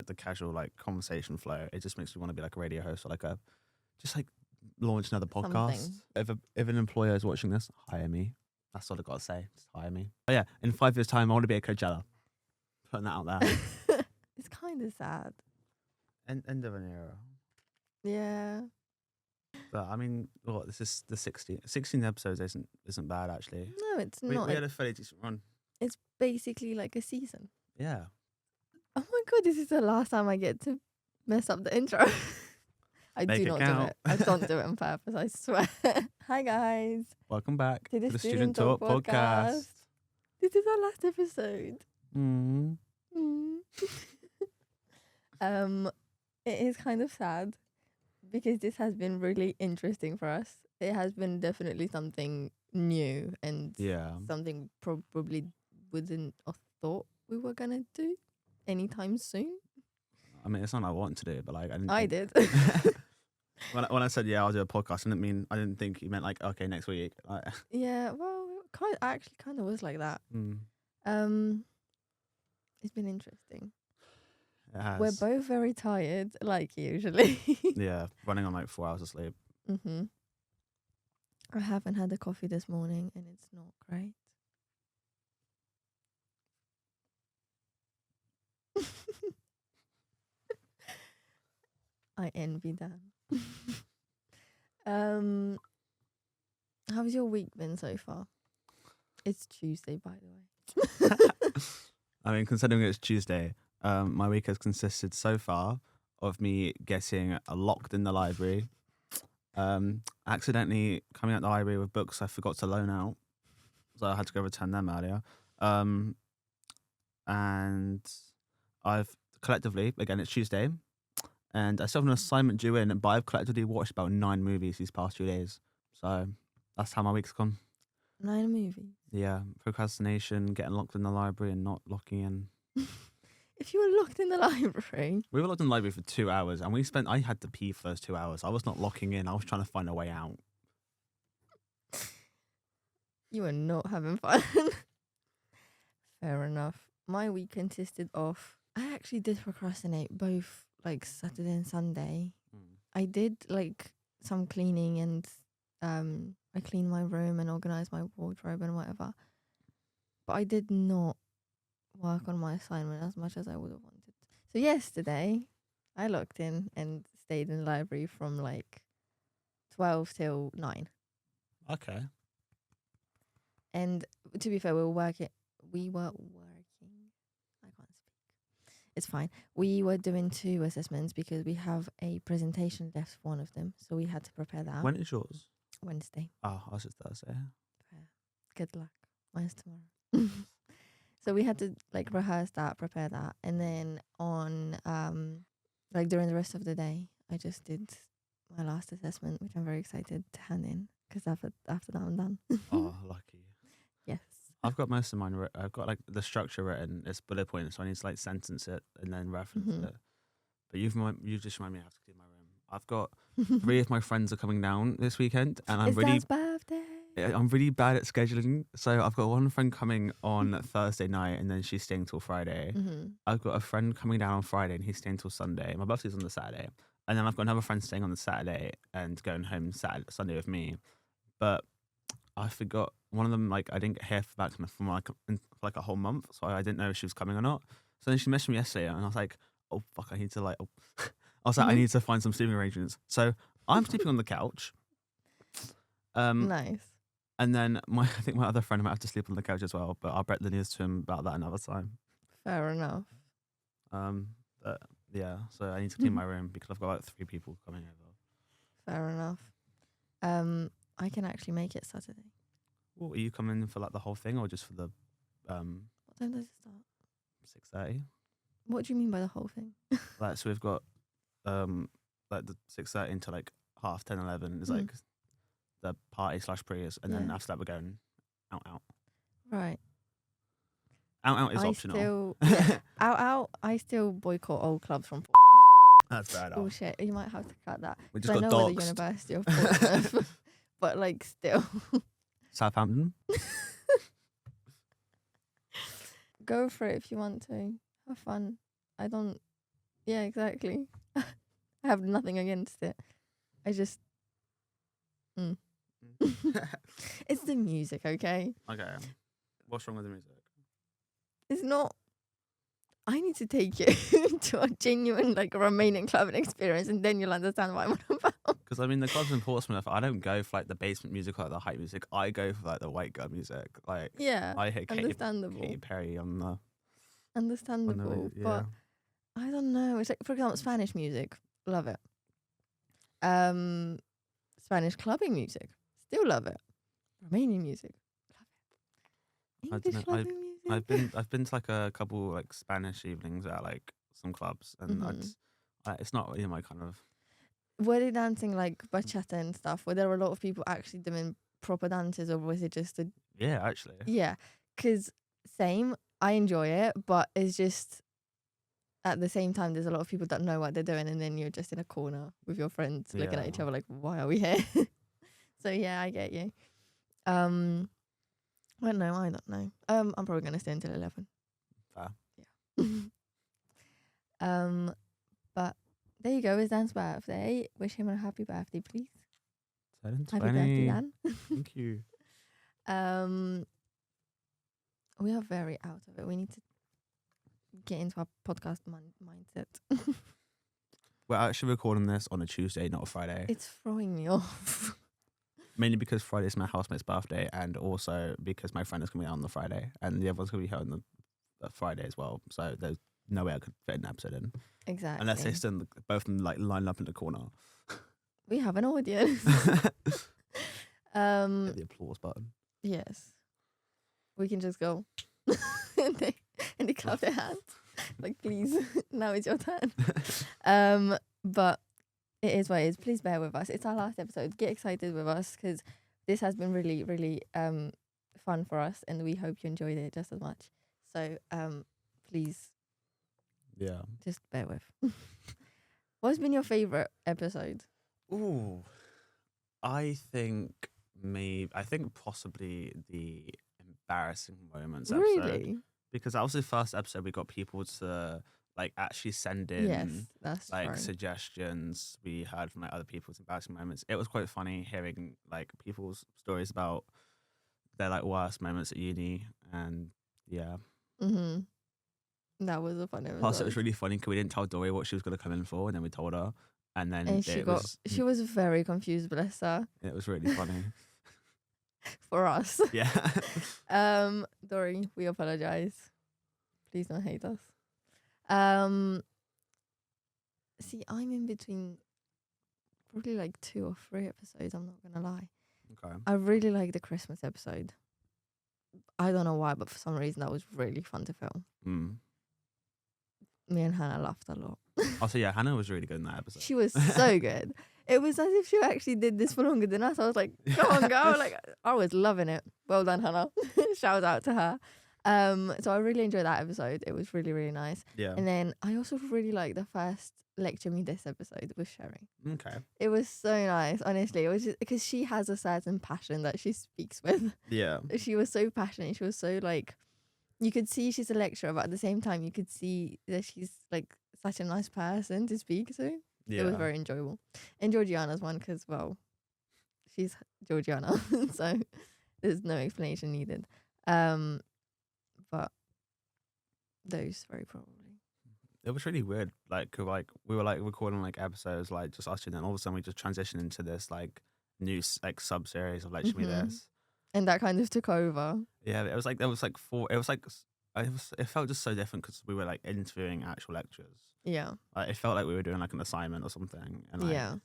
the casual like conversation flow. It just makes me want to be like a radio host or like just like launch another podcast. Something. If an employer is watching this, hire me. That's all I got to say. Just hire me. But yeah, in 5 years' time, I want to be at Coachella. Putting that out there. It's kind of sad. End of an era. Yeah. But I mean, what, this is the 16 episodes isn't bad actually. No, it's We not. had a fairly decent run. It's basically like a season. Yeah. Oh my god, this is the last time I get to mess up the intro. I Make do it not count. do it. I don't do it on purpose, I swear. Hi guys. Welcome back To the Student Talk Podcast. This is our last episode. Mm. It is kind of sad because this has been really interesting for us. It has been definitely something new and Yeah. something probably wouldn't have thought we were gonna do anytime soon. I mean, it's not like I want to do it, but like I did. When I said yeah, I'll do a podcast, I didn't think you meant like okay next week. Like, Yeah, well, I actually kind of was like that. It's been interesting. it has. We're both very tired, like usually. Yeah, running on like 4 hours of sleep. I haven't had a coffee this morning, and it's not great. I envy Dan. How's your week been so far? It's Tuesday, by the way. I mean, considering it's Tuesday, my week has consisted so far of me getting locked in the library, accidentally coming out the library with books I forgot to loan out, so I had to go return them earlier. And I've collectively, again, it's Tuesday, and I still have an assignment due in, but I've collectively watched about 9 movies these past 2 days. So that's how my week's gone. 9 movies. Yeah, procrastination, getting locked in the library and not locking in. If you were locked in the library. We were locked in the library for 2 hours, and I had to pee for those 2 hours. I was not locking in. I was trying to find a way out. You were not having fun. Fair enough. My week consisted of, I actually did procrastinate both like Saturday and Sunday. I did like some cleaning and I cleaned my room and organised my wardrobe and whatever. But I did not work on my assignment as much as I would have wanted. So yesterday, I logged in and stayed in the library from like 12 till 9. Okay. And to be fair, we were working. I can't speak. It's fine. We were doing 2 assessments because we have a presentation left for one of them. So we had to prepare that. When is yours? Wednesday. Oh, I was just Thursday. Fair. Good luck. Mine's tomorrow. So we had to like rehearse that, prepare that. And then on like during the rest of the day, I just did my last assessment, which I'm very excited to hand in because after that I'm done. Oh, lucky. Yes. I've got most of mine. I've got like the structure written. It's bullet points, so I need to like sentence it and then reference it. But you just remind me I have to clean my room. I've got 3 of my friends are coming down this weekend, and It's Dan's birthday. I'm really bad at scheduling. So I've got one friend coming on Thursday night, and then she's staying till Friday. I've got a friend coming down on Friday, and he's staying till Sunday. My birthday's on the Saturday, and then I've got another friend staying on the Saturday and going home Sunday with me. But I forgot one of them. Like I didn't hear back from her for like a whole month, so I didn't know if she was coming or not. So then she messaged me yesterday, and I was like, "Oh fuck, I need to like." I was like, I need to find some sleeping arrangements. So I'm sleeping on the couch. Nice. And then I think my other friend might have to sleep on the couch as well, but I'll break the news to him about that another time. Fair enough. But yeah, so I need to clean my room because I've got like 3 people coming over. Fair enough. I can actually make it Saturday. Well, are you coming for like the whole thing or just for the What time does it start? 6:30? What do you mean by the whole thing? Like so we've got like the 6:30 into like 10:30, 11 is like the party / prayers, and then after that we're going out. Right. Out is optional. Out. I still boycott old clubs from. That's bad. Bullshit. You might have to cut that. We just I got know doxed. the University of Portsmouth, but like still. Southampton. Go for it if you want to. Have fun. Yeah, exactly. I have nothing against it. I just. It's the music, okay? Okay. What's wrong with the music? It's not. I need to take you to a genuine, like, Romanian clubbing experience, and then you'll understand what I'm on about. Because I mean, the clubs in Portsmouth, I don't go for like the basement music or like the hype music. I go for like the white girl music. Like, Yeah, I hit understandable. Katy Perry on the. Understandable, Yeah. but I don't know. It's like, for example, Spanish music, love it. Spanish clubbing music, still love it. Romanian music, love it. I don't English know, clubbing music. I've been to like a couple like Spanish evenings at like some clubs, and it's not really my kind of. Were they dancing like bachata and stuff? Were there a lot of people actually doing proper dances, or was it just a? Yeah, actually. Yeah, because same. I enjoy it, but it's just at the same time there's a lot of people that know what they're doing, and then you're just in a corner with your friends looking at each other like, why are we here? So yeah, I get you. Well, no, I don't know. I'm probably gonna stay until 11. Fair. Yeah. But there you go. It's Dan's birthday. Wish him a happy birthday, please. Happy birthday, Dan. Thank you. We are very out of it. We need to get into our podcast mindset. We're actually recording this on a Tuesday, not a Friday. It's throwing me off. Mainly because Friday is my housemate's birthday, and also because my friend is going to be out on the Friday, and the other one's going to be out on the Friday as well. So there's no way I could fit an episode in. Exactly. Unless they stand both of them like lined up in the corner. We have an audience. Hit the applause button. Yes. We can just go. and they clap their hands. Like, please, now it's your turn. But it is what it is. Please bear with us. It's our last episode. Get excited with us, because this has been really, really fun for us, and we hope you enjoyed it just as much. So please, just bear with. What's been your favourite episode? Ooh, I think possibly the embarrassing moments episode. Really? Because that was the first episode we got people to like actually send in like suggestions we heard from like other people's embarrassing moments. It was quite funny hearing like people's stories about their like worst moments at uni, and yeah. That was a fun episode. Plus, it was really funny because we didn't tell Dory what she was going to come in for, and then we told her, and then she was very confused, bless her. It was really funny. For us. Yeah. Dory, we apologize. Please don't hate us. See, I'm in between probably like 2 or 3 episodes, I'm not gonna lie. Okay. I really like the Christmas episode. I don't know why, but for some reason that was really fun to film. Me and Hannah laughed a lot. Also, yeah, Hannah was really good in that episode. She was so good. It was as if she actually did this for longer than us. I was like, come on, girl. Like, I was loving it. Well done, Hannah. Shout out to her. So I really enjoyed that episode. It was really, really nice. Yeah. And then I also really liked the first Lecture Me This episode with Sherry. Okay. It was so nice, honestly. It was just because she has a certain passion that she speaks with. Yeah. She was so passionate. She was so like, you could see she's a lecturer, but at the same time, you could see that she's like such a nice person to speak to. Yeah. It was very enjoyable. And Georgiana's one, because, well, she's Georgiana. So there's no explanation needed. But those very probably. It was really weird. Like we were like recording like episodes, like just us, and then all of a sudden we just transitioned into this like new like sub series of Lecture Me This. And that kind of took over. Yeah, it was like it felt just so different because we were like interviewing actual lecturers. Yeah. Like, it felt like we were doing like an assignment or something. And like, yeah.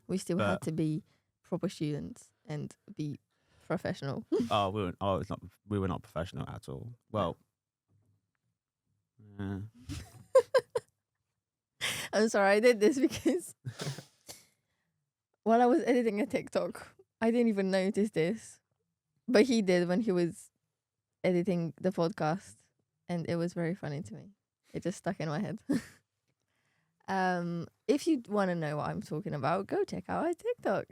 We still had to be proper students and be professional. We were not professional at all. Well, I'm sorry, I did this because while I was editing a TikTok, I didn't even notice this, but he did when he was editing the podcast, and it was very funny to me. It just stuck in my head. If you want to know what I'm talking about, go check out our TikTok.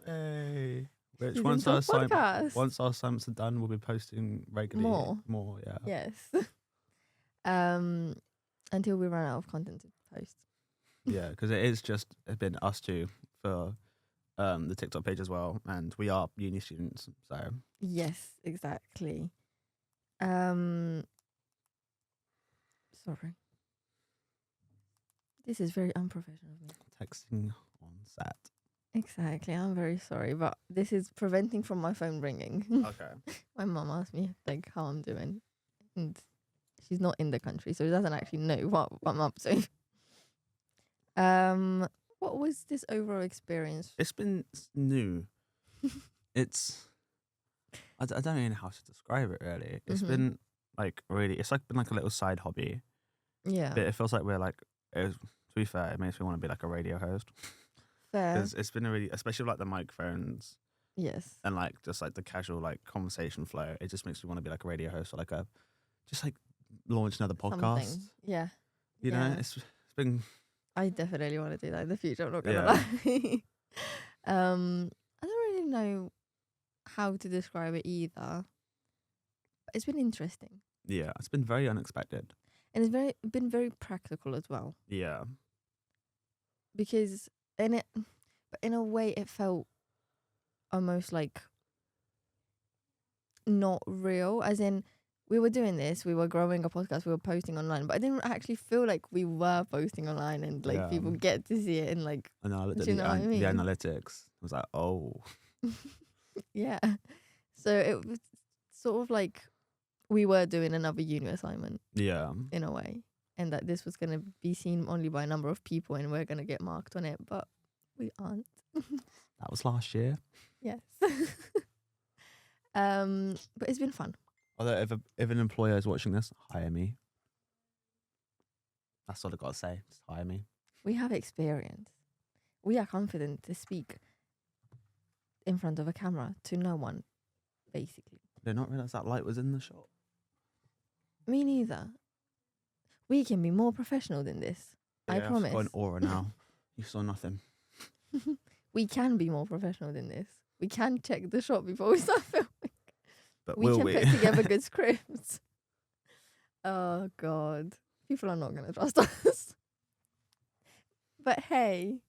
Hey. Which once our assignments are done, we'll be posting regularly. More, yeah. Yes. Until we run out of content to post. Yeah, because it's been us two for the TikTok page as well, and we are uni students, so Yes, exactly. Sorry. This is very unprofessional of me. texting on set. Exactly. I'm very sorry, but this is preventing from my phone ringing. Okay. My mum asked me like how I'm doing, and she's not in the country, so she doesn't actually know what I'm up to. What was this overall experience? It's been new. It's I don't even know how to describe it really. It's been like it's like been like a little side hobby. Yeah. But it feels like to be fair, it makes me want to be like a radio host. Fair. Because it's been especially with, like the microphones. Yes. And like just like the casual like conversation flow. It just makes me want to be like a radio host or like just like launch another podcast. Something. Yeah. You know, it's been. I definitely want to do that in the future. I'm not gonna lie. I don't really know how to describe it either. But it's been interesting. Yeah, it's been very unexpected. And it's been very practical as well. Yeah. Because but in a way it felt almost like not real, as in we were doing this, we were growing a podcast, we were posting online, but I didn't actually feel like we were posting online and like people get to see it and like. And I looked at do you know what I mean? the analytics. I was like, oh. Yeah. So it was sort of like we were doing another uni assignment. Yeah. In a way. And that this was going to be seen only by a number of people and we're going to get marked on it, but we aren't. That was last year. Yes. But it's been fun. Although if an employer is watching this, hire me. That's all I got to say. Just hire me. We have experience. We are confident to speak in front of a camera to no one, basically. Did not realise that light was in the shot. Me neither. We can be more professional than this. Yeah, I promise. I've got an aura now. You saw nothing. We can be more professional than this. We can check the shot before we start filming. But we can put together good scripts. Oh, God. People are not going to trust us. But hey,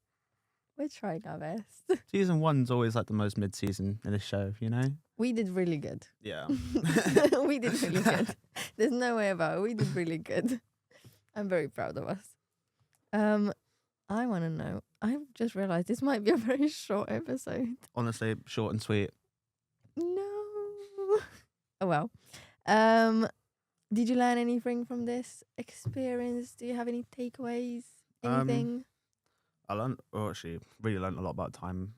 we're trying our best. Season 1's always like the most mid-season in a show, you know? We did really good. Yeah. We did really good. There's no way about it. We did really good. I'm very proud of us. I want to know. I've just realised this might be a very short episode. Honestly, short and sweet. No. Oh well. Did you learn anything from this experience? Do you have any takeaways? Anything? I really learned a lot about time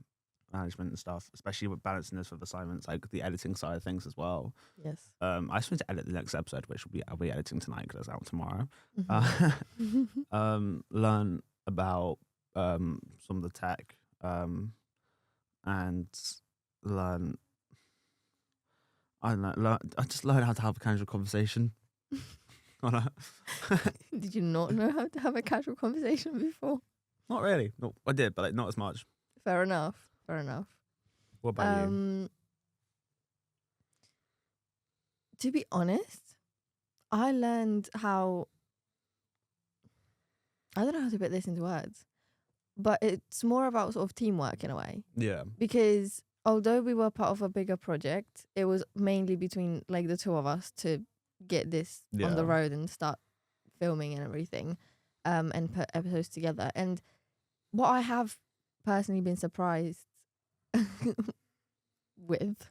management and stuff, especially with balancing this with assignments, like the editing side of things as well. Yes. I just want to edit the next episode, which I'll be editing tonight because it's out tomorrow. Learn about some of the tech, and learn. I don't know. I just learned how to have a casual conversation. Did you not know how to have a casual conversation before? Not really. No, I did, but like not as much. Fair enough. Fair enough. What about you? To be honest, I learned how. I don't know how to put this into words, but it's more about sort of teamwork in a way. Yeah. Because although we were part of a bigger project, it was mainly between like the two of us to get this on the road and start filming and everything, and put episodes together. And what I have personally been surprised with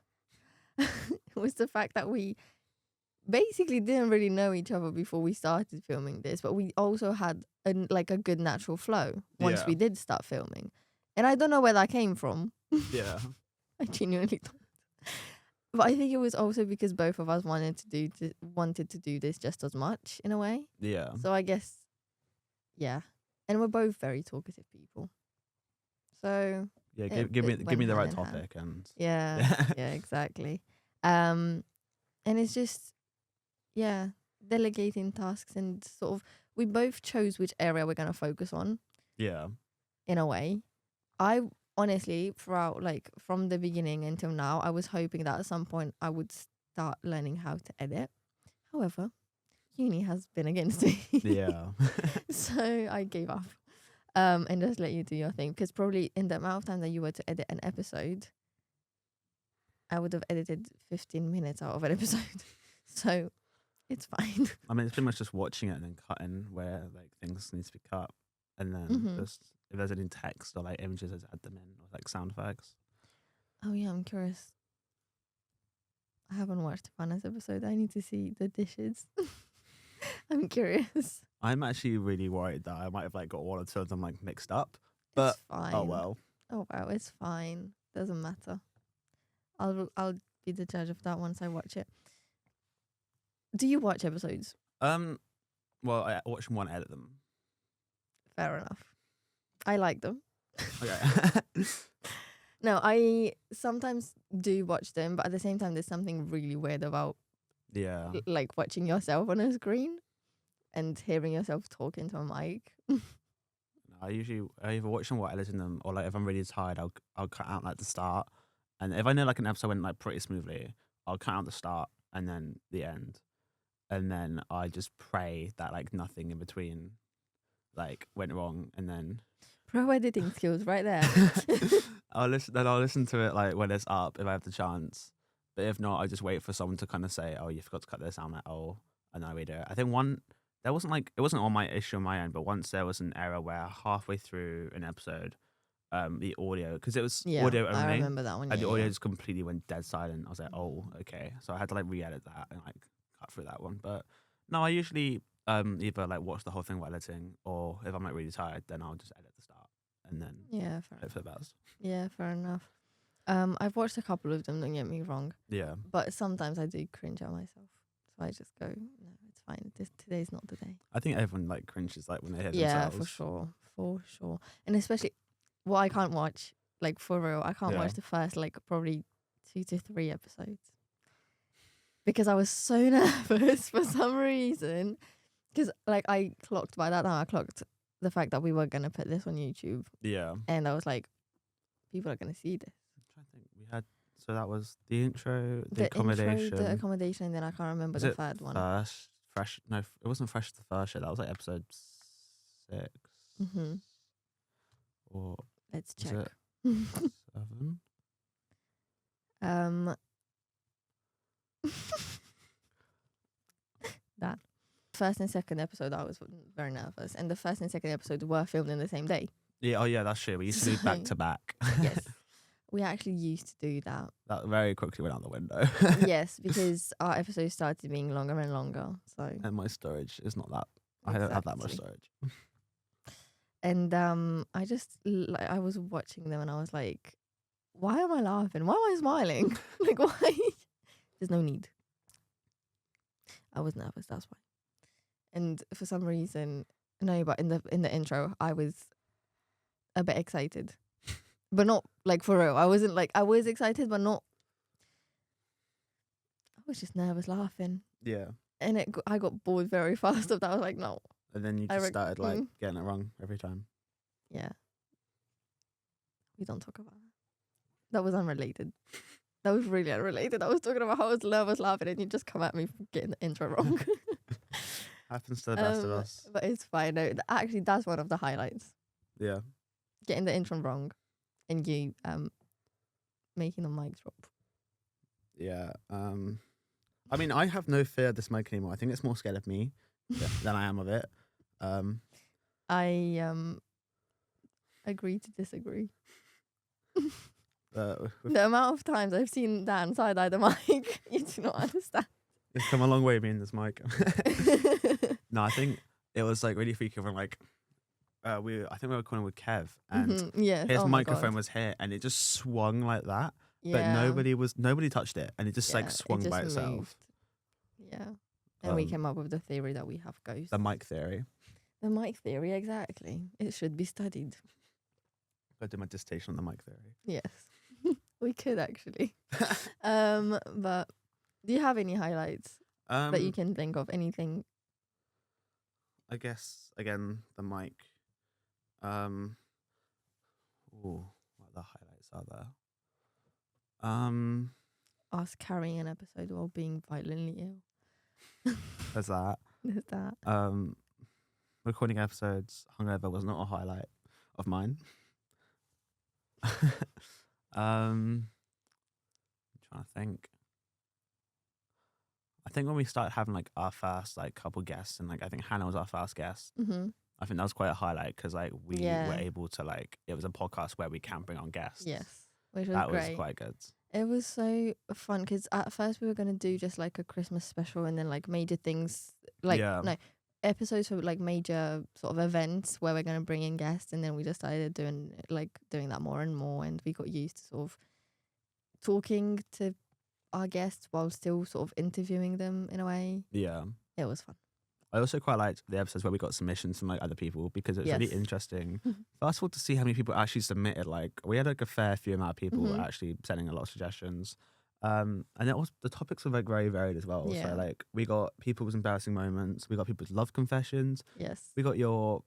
was the fact that we basically didn't really know each other before we started filming this, but we also had a good natural flow once we did start filming. And I don't know where that came from. Yeah. I genuinely don't. But I think it was also because both of us wanted to do this just as much in a way. Yeah. So I guess, yeah. And we're both very talkative people. So yeah, give me the right topic and yeah, exactly. And it's just delegating tasks and sort of we both chose which area we're gonna focus on. Yeah. In a way, I honestly throughout from the beginning until now, I was hoping that at some point I would start learning how to edit. However, uni has been against me. Yeah. So I gave up. And just let you do your thing. Because probably in the amount of time that you were to edit an episode, I would have edited 15 minutes out of an episode. So it's fine. I mean, it's pretty much just watching it and then cutting where like things need to be cut, and then just if there's any text or like images, just add them in, or like sound effects. Oh yeah, I'm curious. I haven't watched Vanna's episode. I need to see the dishes. I'm curious. I'm actually really worried that I might have like got one or two of them like mixed up. But it's fine. oh well. Oh wow, it's fine. Doesn't matter. I'll be the judge of that once I watch it. Do you watch episodes? Well, I watch one, edit them. Fair enough. I like them. Okay. No, I sometimes do watch them, but at the same time, there's something really weird about like watching yourself on a screen and hearing yourself talk into a mic. I either watch them while editing them, or like if I'm really tired, I'll cut out like the start, and if I know like an episode went like pretty smoothly, I'll cut out the start and then the end, and then I just pray that like nothing in between like went wrong, and then Pro editing skills right there. I'll listen to it like when it's up if I have the chance. But if not, I just wait for someone to kind of say, "Oh, you forgot to cut this." I'm like, "Oh," and then I read it. I think it wasn't on my issue on my end, but once there was an error where halfway through an episode, the audio, because it was audio only, I remember that one. and the audio just completely went dead silent. I was like, "Oh, okay." So I had to like re-edit that and like cut through that one. But no, I usually either like watch the whole thing while editing, or if I'm like really tired, then I'll just edit the start and then hope for the best. Yeah, fair enough. I've watched a couple of them, don't get me wrong. Yeah. But sometimes I do cringe at myself. So I just go, no, it's fine. Today's not the day. I think everyone like cringes like when they hear themselves. themselves. For sure. And especially what I can't watch, like for real, I can't watch the first like probably 2 to 3 episodes. Because I was so nervous for some reason. Because like I clocked the fact that we were going to put this on YouTube. Yeah. And I was like, people are going to see this. I'm trying to think. So that was the intro, the accommodation. The accommodation, and then I can't remember the third one. No, it wasn't fresh the first show. That was like episode 6. Mm-hmm. Or let's check. 7. That first and second episode, I was very nervous, and the first and second episode were filmed in the same day. Yeah. Oh yeah, that's true. We used to do back to back. Yes. We actually used to do that. That very quickly went out the window. Yes, because our episodes started being longer and longer. So and my storage is not that. I don't have that much storage. And I was watching them and I was like, why am I laughing? Why am I smiling? Like, why? There's no need. I was nervous, that's why. And for some reason, no, but in the intro, I was a bit excited. But not like for real. I wasn't like, I was excited, but not. I was just nervous laughing. Yeah. And I got bored very fast of that. I was like, no. And then you just started like getting it wrong every time. Yeah. We don't talk about that. That was unrelated. That was really unrelated. I was talking about how I was nervous laughing and you just come at me for getting the intro wrong. Happens to the best of us. But it's fine. No, actually, that's one of the highlights. Yeah. Getting the intro wrong. And you making the mic drop. Yeah. I mean, I have no fear of this mic anymore. I think it's more scared of me than I am of it. I agree to disagree. The amount of times I've seen Dan side-eye the mic, you do not understand. It's come a long way, me and this mic. No, I think it was like really freaky when like I think we were recording with Kev, and his microphone was here, and it just swung like that. Yeah. But nobody touched it, and it just like swung by itself. Moved. Yeah, and we came up with the theory that we have ghosts. The mic theory. The mic theory, exactly. It should be studied. I did my dissertation on the mic theory. Yes, we could actually. But do you have any highlights that you can think of? Anything? I guess again the mic. What the highlights are there? Us carrying an episode while being violently ill. There's that. There's that. Recording episodes hungover was not a highlight of mine. I'm trying to think. I think when we started having like our first like couple guests, and like I think Hannah was our first guest. Mm-hmm. I think that was quite a highlight because like we Yeah. were able to like, it was a podcast where we can bring on guests. Yes, which was That great. was quite good. It was so fun because at first we were gonna do just like a Christmas special and then like major things, like Yeah. no episodes for like major sort of events where we're gonna bring in guests, and then we just started doing that more and more, and we got used to sort of talking to our guests while still sort of interviewing them in a way. Yeah. It was fun. I also quite liked the episodes where we got submissions from like other people because it's really Yes. interesting. First of all, to see how many people actually submitted. Like we had like a fair few amount of people actually sending a lot of suggestions. And it was, the topics were like very varied as well. Yeah. So like we got people's embarrassing moments, we got people's love confessions, Yes. we got your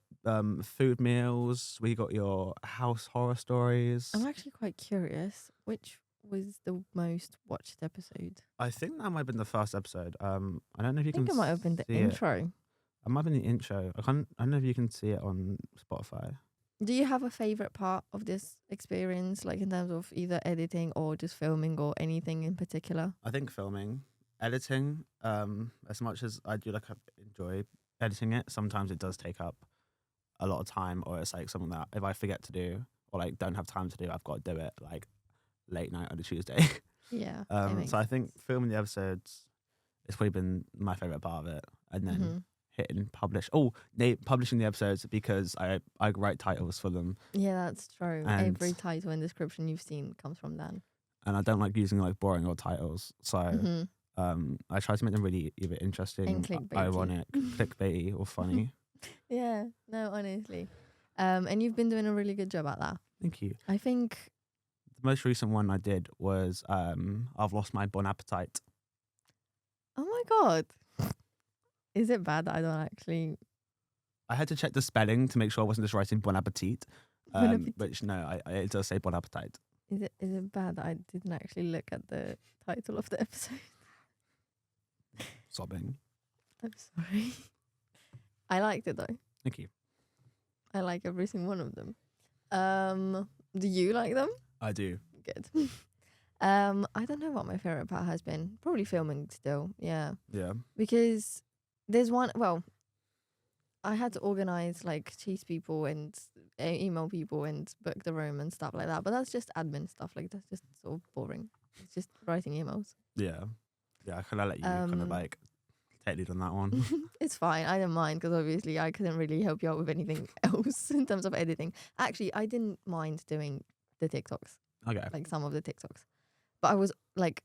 food meals, we got your house horror stories. I'm actually quite curious, which was the most watched episode? I think that might have been the first episode. I don't know if you I think can it might have been the see it. intro. It might have been the intro. I don't know if you can see it on Spotify. Do you have a favorite part of this experience, like in terms of either editing or just filming or anything in particular? I think filming, editing, as much as I do like enjoy editing it, sometimes it does take up a lot of time, or it's like something that if I forget to do or like don't have time to do, I've got to do it like late night on a Tuesday. Yeah. So I think filming the episodes has probably been my favorite part of it, and then hitting publish. Publishing the episodes because I write titles for them. Yeah, that's true. And every title and description you've seen comes from Dan. And I don't like using like boring old titles, so I try to make them really either interesting, And clickbaity. ironic, clickbaity, or funny. Yeah, no, honestly. And you've been doing a really good job at that. Thank you. I think The most recent one I did was I've lost my bon appetit. oh my god. Is it bad that I don't actually I had to check the spelling to make sure I wasn't just writing bon appetit. Bon appetit. Which no, it does say bon appetit. is it bad that I didn't actually look at the title of the episode? Sobbing. I'm sorry. I liked it though. Thank you. I like every single one of them. Do you like them? I do. Good. I don't know what my favorite part has been. Probably filming still. Yeah. Yeah. Because there's one, well, I had to organize like chase people and email people and book the room and stuff like that. But that's just admin stuff. Like that's just sort of boring. It's just writing emails. Yeah. Yeah, I kind of let you kind of like take lead on that one. It's fine. I don't mind because obviously I couldn't really help you out with anything else in terms of editing. Actually, I didn't mind doing the TikToks, Okay. like some of the TikToks. But I was like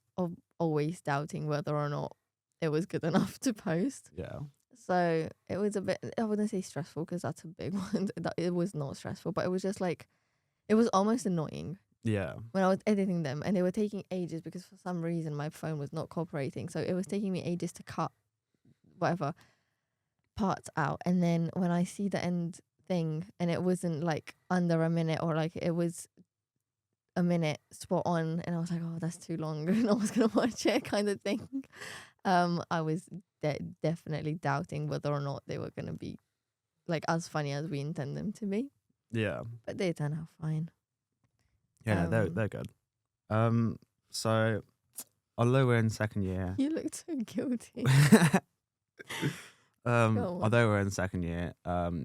always doubting whether or not it was good enough to post. Yeah. So it was a bit, I wouldn't say stressful because that's a big one. It was not stressful, but it was just like, it was almost annoying Yeah. when I was editing them, and they were taking ages because for some reason my phone was not cooperating. So it was taking me ages to cut whatever parts out. And then when I see the end thing and it wasn't like under a minute, or like it was a minute spot on, and I was like, oh, that's too long, and I was gonna watch it kind of thing. I was definitely doubting whether or not they were gonna be like as funny as we intend them to be, Yeah. but they turned out fine. Yeah, they're good. So although we're in second year, You looked so guilty. on. although we're in second year,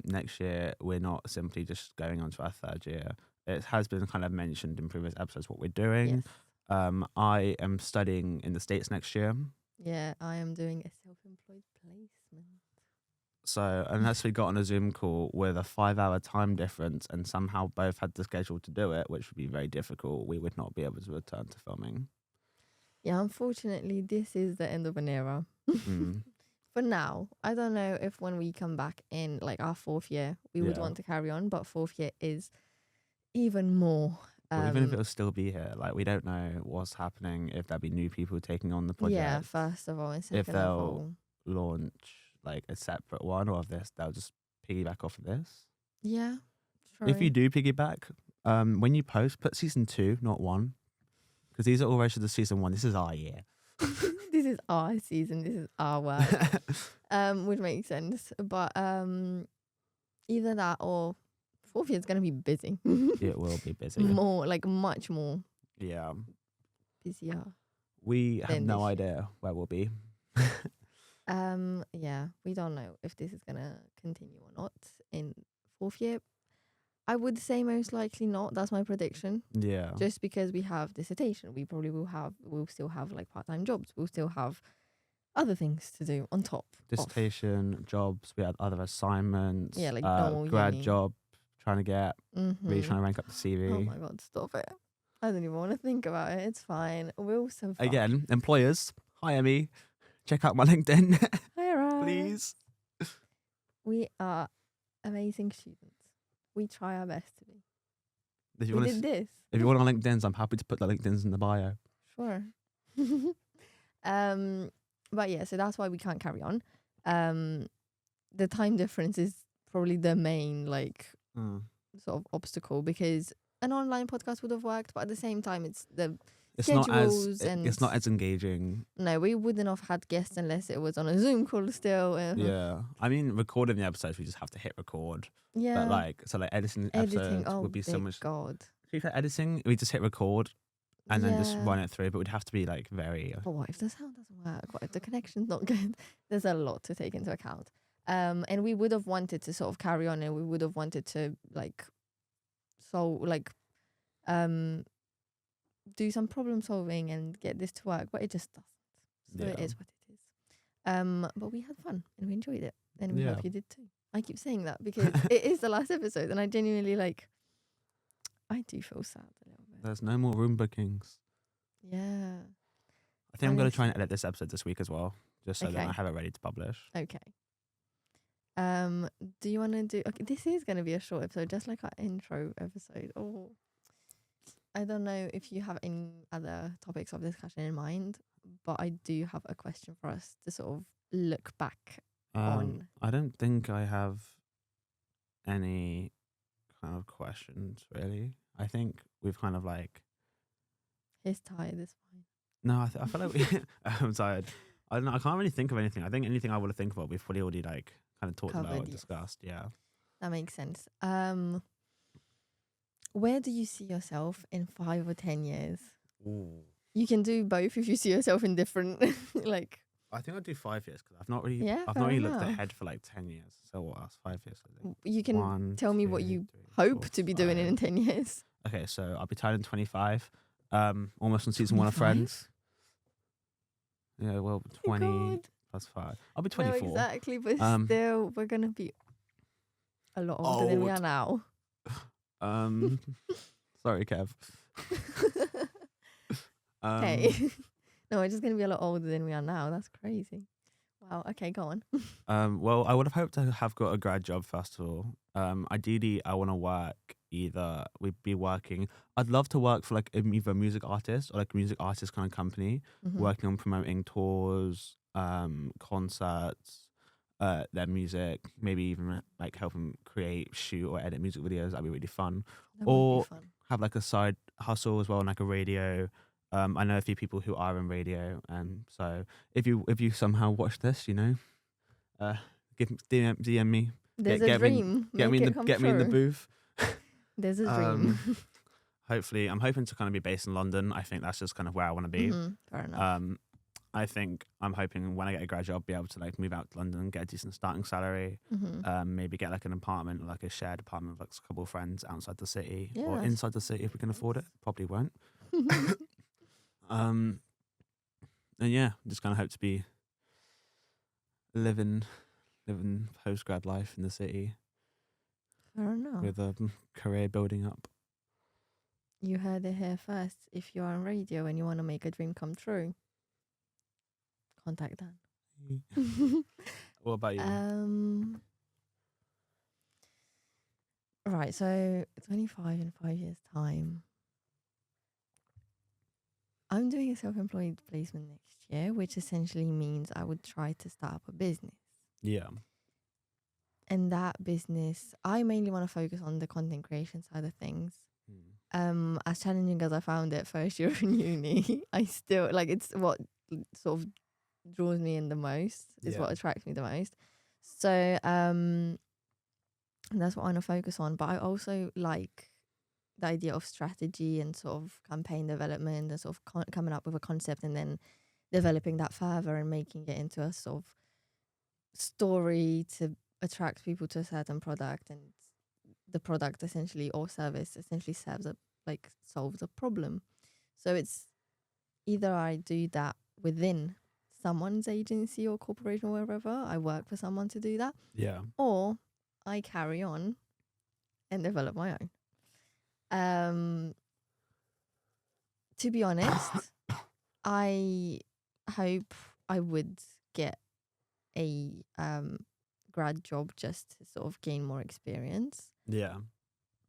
next year we're not simply just going on to our third year. It has been kind of mentioned in previous episodes what we're doing. Yes. I am studying in the States next year. Yeah, I am doing a self-employed placement. So unless we got on a Zoom call with a 5-hour time difference and somehow both had the schedule to do it, which would be very difficult, we would not be able to return to filming. Yeah, unfortunately, this is the end of an era. Mm. For now, I don't know if when we come back in like our fourth year, we would Yeah. want to carry on, but fourth year is even more. Or even if it'll still be here, like we don't know what's happening, if there'll be new people taking on the project. Yeah, first of all, and second If of they'll all. launch like a separate one, or if they'll just piggyback off of this. Yeah, true. If you do piggyback, when you post, put season 2, not 1, because these are all registered as season 1. This is our year. This is our season. This is our work. Which makes sense. But either that or fourth year is gonna be busy. It will be busy. More, like much more Yeah. busier. We have Then no this idea where we'll be. Yeah, we don't know if this is gonna continue or not in fourth year. I would say most likely not. That's my prediction. Yeah. Just because we have dissertation, we probably we'll still have like part-time jobs. We'll still have other things to do on top. Dissertation, jobs, we had other assignments. Yeah, like normal grad uni. job, trying to get, really trying to rank up the CV. Oh my God, stop it. I don't even want to think about it. It's fine. We'll survive. Again, employers, hire me. Check out my LinkedIn, Hire please. We are amazing students. We try our best to be. If you We want did this. if you want on LinkedIn's, I'm happy to put the LinkedIn's in the bio. Sure. But yeah, so that's why we can't carry on. The time difference is probably the main sort of obstacle, because an online podcast would have worked, but at the same time it's not as engaging. No, we wouldn't have had guests unless it was on a Zoom call still. Yeah, I mean, recording the episodes, we just have to hit record. Yeah, but editing episodes would be so much. God. Editing, we just hit record and then just run it through, but we'd have to be like very. But what if the sound doesn't work? What if the connection's not good? There's a lot to take into account. And we would have wanted to sort of carry on, and we would have wanted to do some problem solving and get this to work, but it just doesn't. So it is what it is. But we had fun and we enjoyed it, and we hope you did too. I keep saying that because it is the last episode, and I genuinely I do feel sad a little bit. There's no more room bookings. Yeah. I think I'm going to try and edit this episode this week as well, just so that I have it ready to publish. Okay. Do you want to do? Okay, this is going to be a short episode, just like our intro episode. Oh, I don't know if you have any other topics of discussion in mind, but I do have a question for us to sort of look back on. I don't think I have any kind of questions really. I think we've kind of He's tired. It's fine. No, I feel like I'm tired. I don't know. I can't really think of anything. I think anything I want to think about, we've probably already kind of talked about and discussed. Yeah, that makes sense. Where do you see yourself in 5 or 10 years? Ooh. You can do both if you see yourself in different I think I'd do 5 years because I've not really looked ahead for 10 years. So what else? 5 years. I think. You can tell me what you hope to be doing in 10 years. Okay, so I'll be turning 25. Almost on season 1 of Friends. Yeah, well, 20 plus 5. I'll be 24. No, exactly, but still, we're gonna be a lot older than we are now. Sorry, Kev. Okay. No, we're just going to be a lot older than we are now. That's crazy. Wow. Okay, go on. Well, I would have hoped to have got a grad job first of all. Ideally, I want to work I'd love to work for either a music artist or a music artist kind of company, working on promoting tours, concerts, their music, maybe even helping create, shoot or edit music videos. That'd be really fun. Or have a side hustle as well, on a radio. I know a few people who are in radio, so if you somehow watch this, DM me. There's a dream. Get me in the booth. There's a dream. Hopefully, I'm hoping to kind of be based in London. I think that's just kind of where I want to be. Fair enough. I think I'm hoping when I get a grad job, be able to move out to London, get a decent starting salary, maybe get an apartment, or a shared apartment with a couple of friends outside the city or inside the city if we can afford it. Probably won't. And yeah, just kind of hope to be living post grad life in the city. Fair enough. With a career building up. You heard it here first. If you're on radio and you want to make a dream come true, contact Dan. What about you? Right, so 25 in 5 years' time. I'm doing a self-employed placement next year, which essentially means I would try to start up a business. Yeah. And that business, I mainly want to focus on the content creation side of things. as challenging as I found it first year in uni, I still like it's what sort of draws me in the most, is what attracts me the most. So and that's what I want to focus on. But I also like the idea of strategy and sort of campaign development and sort of coming up with a concept and then developing that further and making it into a sort of story to attract people to a certain product, and the product essentially or service essentially solves a problem. So it's either I do that within someone's agency or corporation or wherever, I work for someone to do that. Yeah. Or I carry on and develop my own. To be honest, I hope I would get a grad job just to sort of gain more experience. Yeah.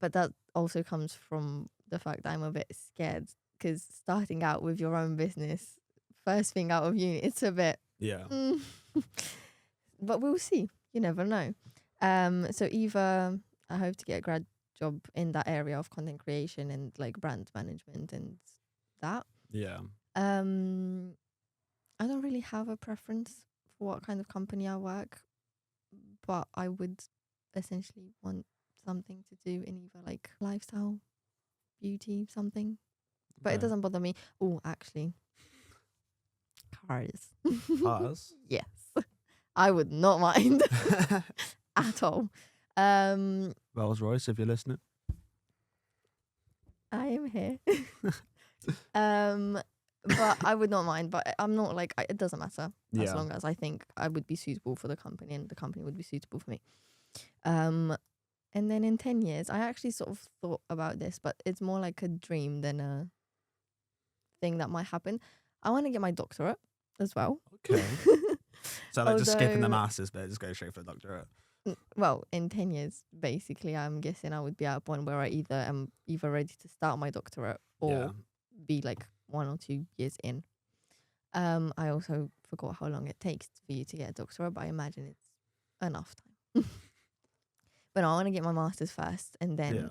But that also comes from the fact that I'm a bit scared, because starting out with your own business, first thing out of uni, it's a bit... Yeah. But we'll see. You never know. So either I hope to get a grad job in that area of content creation and like brand management and that. Yeah. I don't really have a preference for what kind of company I work, but I would essentially want something to do in either like lifestyle, beauty, something. But it doesn't bother me. Oh, actually, cars. Cars? Yes. I would not mind at all. Rolls Royce, if you're listening. I am here. But I would not mind. But I'm not like, it doesn't matter as long as I think I would be suitable for the company and the company would be suitable for me. And then in 10 years, I actually sort of thought about this, but it's more like a dream than a thing that might happen. I want to get my doctorate as well. Okay. So like just skipping the masters bit, just go straight for the doctorate. Well, in 10 years, basically, I'm guessing I would be at a point where I am either ready to start my doctorate or be like 1 or 2 years in. I also forgot how long it takes for you to get a doctorate, but I imagine it's enough time. But no, I want to get my master's first and then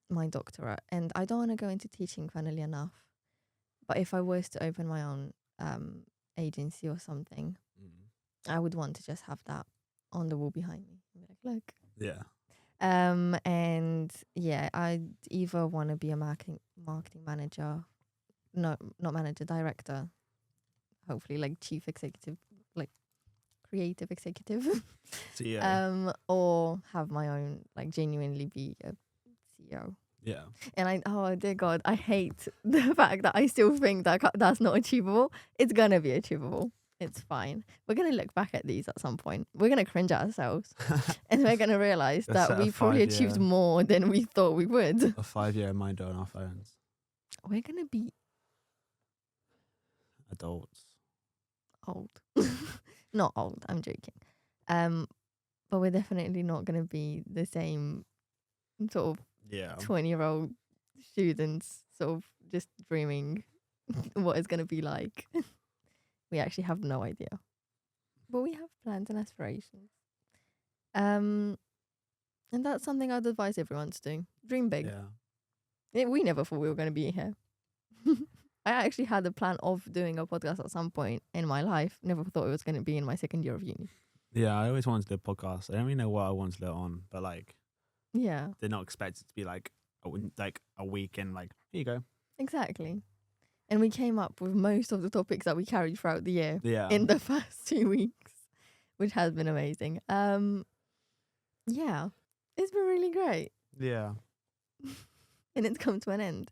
my doctorate. And I don't want to go into teaching, funnily enough. But if I was to open my own agency or something, I would want to just have that on the wall behind me. Like, look. Yeah. And yeah, I'd either want to be a marketing manager, no, not manager, director. Hopefully, like chief executive, like creative executive. CEO. Or have my own, like genuinely be a CEO. Yeah. And oh dear God, I hate the fact that I still think that that's not achievable. It's gonna be achievable. It's fine. We're going to look back at these at some point. We're going to cringe at ourselves. And we're going to realise that we probably achieved more than we thought we would. A 5-year reminder on our phones. We're going to be... adults. Old. Not old, I'm joking. But we're definitely not going to be the same sort of 20-year-old students sort of just dreaming what it's going to be like. We actually have no idea. But we have plans and aspirations. And that's something I'd advise everyone to do. Dream big. Yeah. We never thought we were going to be here. I actually had a plan of doing a podcast at some point in my life. Never thought it was going to be in my second year of uni. Yeah, I always wanted to do a podcast. I don't really know what I wanted to do it on, but like... Yeah. Did not expect it to be like a week and like, here you go. Exactly. And we came up with most of the topics that we carried throughout the year in the first 2 weeks, which has been amazing. Yeah, it's been really great. Yeah. And it's come to an end.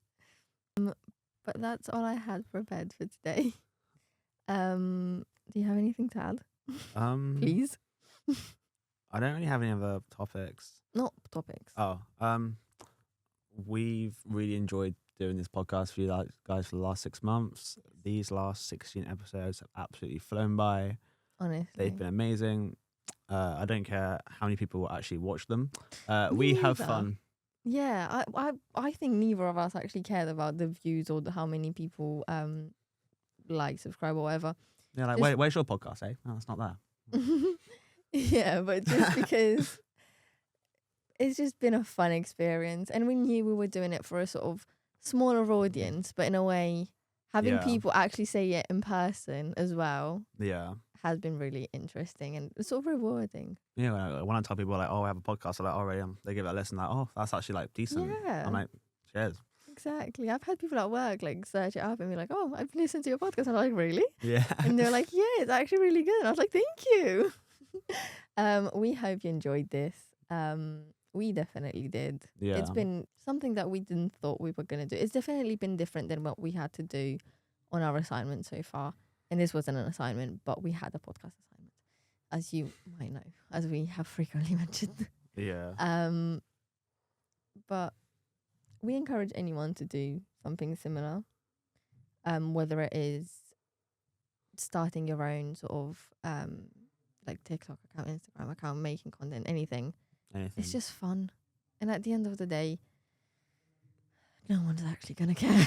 But that's all I had prepared for today. Do you have anything to add? Please. I don't really have any other topics. Not topics. Oh, we've really enjoyed doing this podcast for you guys for the last 6 months. These last 16 episodes have absolutely flown by. Honestly. They've been amazing. I don't care how many people will actually watch them. We have fun. Yeah, I think neither of us actually cared about the views or how many people like, subscribe or whatever. Yeah, like, wait, where's your podcast, eh? No, it's not there. Yeah, but just because it's just been a fun experience. And we knew we were doing it for a sort of smaller audience, but in a way, having people actually say it in person as well has been really interesting and sort of rewarding. Yeah, when I tell people like, oh, I have a podcast, they're like, oh, really? They give it a listen, like, oh, that's actually like decent. Yeah. I'm like, cheers. Exactly. I've had people at work like search it up and be like, oh, I've listened to your podcast. I'm like, really? Yeah. And they're like, yeah, it's actually really good. And I was like, thank you. We hope you enjoyed this. We definitely did. Yeah. It's been something that we didn't thought we were going to do. It's definitely been different than what we had to do on our assignment so far. And this wasn't an assignment, but we had a podcast assignment, as you might know, as we have frequently mentioned. Yeah. But we encourage anyone to do something similar, whether it is starting your own sort of like TikTok account, Instagram account, making content, anything. It's just fun. And at the end of the day, no one's actually going to care.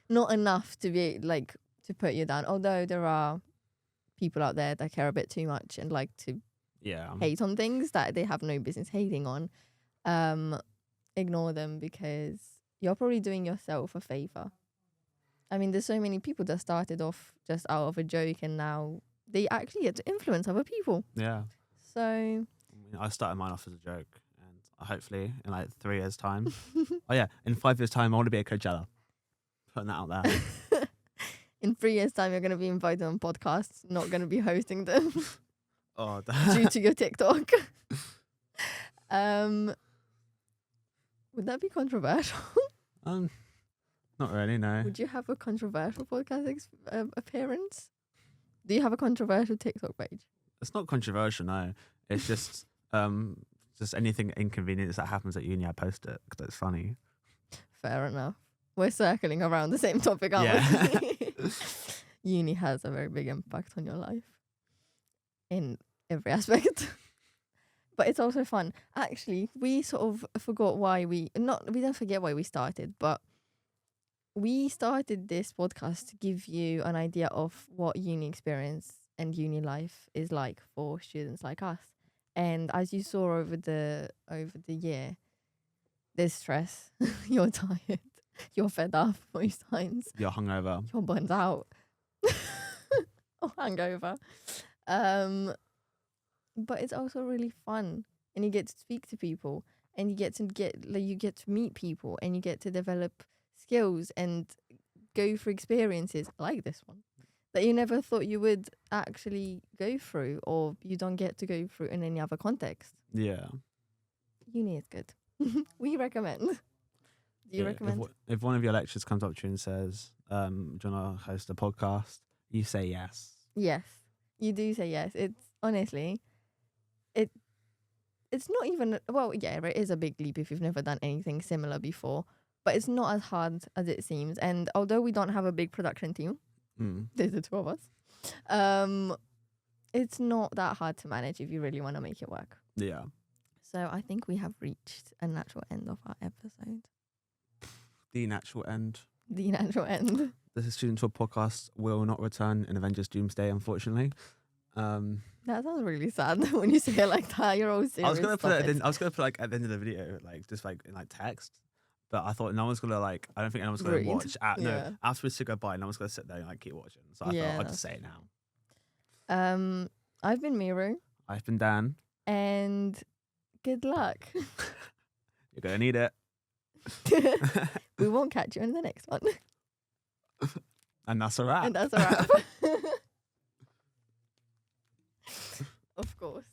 Not enough to be like to put you down. Although there are people out there that care a bit too much and like to hate on things that they have no business hating on. Ignore them because you're probably doing yourself a favor. I mean, there's so many people that started off just out of a joke and now they actually get to influence other people. Yeah. So I started mine off as a joke, and hopefully in like 3 years' time, in 5 years' time, I want to be at Coachella. Putting that out there. In 3 years' time, you're going to be invited on podcasts, not going to be hosting them. Oh, due to your TikTok. Would that be controversial? Not really, no. Would you have a controversial podcast appearance? Do you have a controversial TikTok page? It's not controversial, no. It's just anything inconvenience that happens at uni, I post it because it's funny. Fair enough. We're circling around the same topic, aren't we? Uni has a very big impact on your life in every aspect. But it's also fun. Actually, we sort of forgot why we don't forget why we started, but we started this podcast to give you an idea of what uni experience and uni life is like for students like us. And as you saw over the year, there's stress. You're tired. You're fed up most times. You're hungover. You're burnt out. Or hangover. But it's also really fun, and you get to speak to people, and you get to meet people, and you get to develop skills and go through experiences like this one that you never thought you would actually go through, or you don't get to go through in any other context. Yeah. Uni is good. We recommend. Do you recommend? If one of your lecturers comes up to you and says, do you want to host a podcast? You say yes. Yes, you do say yes. It's honestly, it's not even, well, yeah, it is a big leap if you've never done anything similar before, but it's not as hard as it seems. And although we don't have a big production team, there's the two of us, it's not that hard to manage if you really want to make it work. Yeah. So I think we have reached a natural end of our episode. The natural end. The natural end. The Student Talk podcast will not return in Avengers Doomsday, unfortunately. That sounds really sad when you say it like that. You're all serious. I was gonna put like at the end of the video, like just like in like text, but I thought no one's gonna like. I don't think anyone's gonna watch. No, after we say goodbye, no one's gonna sit there and like keep watching. So I thought I'd just say it now. I've been Miru. I've been Dan. And good luck. You're gonna need it. We won't catch you in the next one. And that's a wrap. Of course.